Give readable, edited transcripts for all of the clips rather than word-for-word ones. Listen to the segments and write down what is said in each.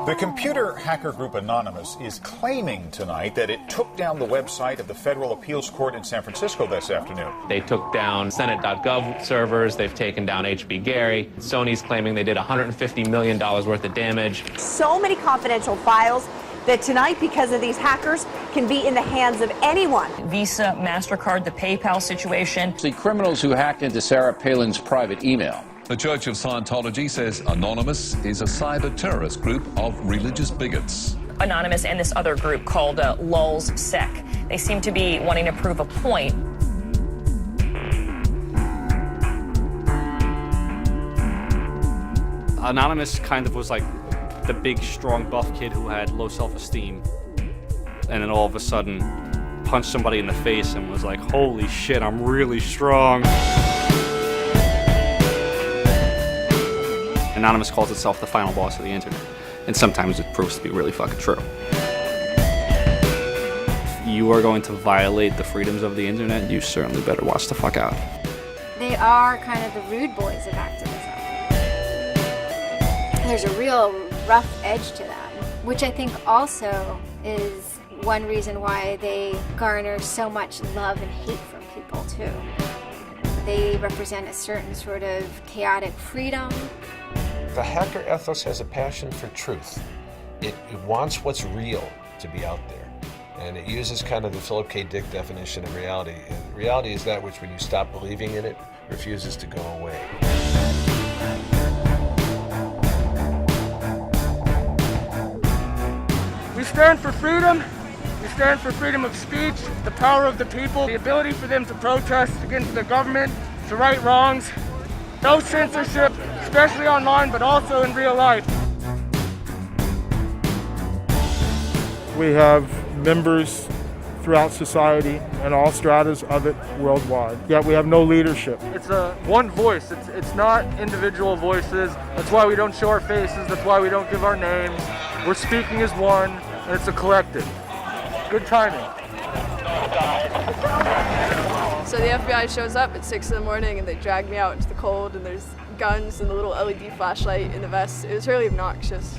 The computer hacker group Anonymous is claiming tonight that it took down the website of the Federal Appeals Court in San Francisco this afternoon. They took down Senate.gov servers, they've taken down HB Gary. Sony's claiming they did $150 million worth of damage. So many confidential files that tonight, because of these hackers, can be in the hands of anyone. Visa, MasterCard, the PayPal situation. The criminals who hacked into Sarah Palin's private email. The Church of Scientology says Anonymous is a cyber terrorist group of religious bigots. Anonymous and this other group called Lulz Sec. They seem to be wanting to prove a point. Anonymous kind of was like the big, strong, buff kid who had low self-esteem, and then all of a sudden punched somebody in the face and was like, holy shit, I'm really strong. Anonymous calls itself the final boss of the internet, and sometimes it proves to be really fucking true. If you are going to violate the freedoms of the internet, you certainly better watch the fuck out. They are kind of the rude boys of activism. There's a real rough edge to them, which I think also is one reason why they garner so much love and hate from people too. They represent a certain sort of chaotic freedom. The hacker ethos has a passion for truth. It wants what's real to be out there. And it uses kind of the Philip K. Dick definition of reality. And reality is that which, when you stop believing in it, refuses to go away. We stand for freedom. We stand for freedom of speech, the power of the people, the ability for them to protest against the government, to right wrongs. No censorship, especially online, but also in real life. We have members throughout society and all stratas of it worldwide, yet we have no leadership. It's one voice, it's not individual voices. That's why we don't show our faces, that's why we don't give our names. We're speaking as one, and it's a collective. Good timing. So the FBI shows up at 6 in the morning and they drag me out into the cold, and there's guns and the little LED flashlight in the vest. It was really obnoxious.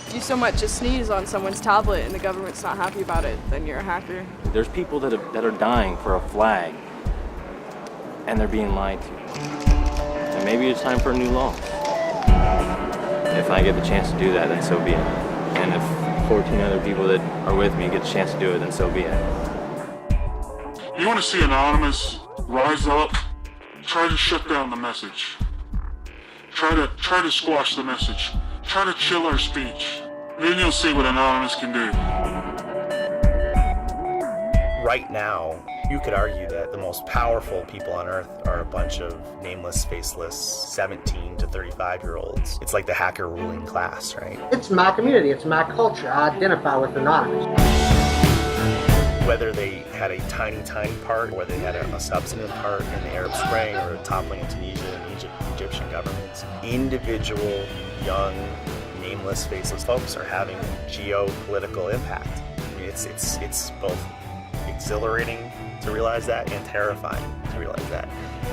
If you so much as sneeze on someone's tablet and the government's not happy about it, then you're a hacker. There's people that are dying for a flag, and they're being lied to. And maybe it's time for a new law. If I get the chance to do that, then so be it. And if 14 other people that are with me get the chance to do it, then so be it. You want to see Anonymous rise up, try to shut down the message. Try to squash the message. Try to chill our speech. Then you'll see what Anonymous can do. Right now, you could argue that the most powerful people on earth are a bunch of nameless, faceless 17 to 35-year-olds. It's like the hacker ruling class, right? It's my community, it's my culture. I identify with Anonymous. Whether they had a tiny part, or they had a substantive part in the Arab Spring or toppling of Tunisia and Egyptian governments, individual, young, nameless, faceless folks are having geopolitical impact. I mean, it's both exhilarating to realize that and terrifying to realize that.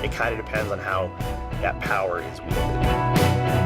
It kind of depends on how that power is wielded.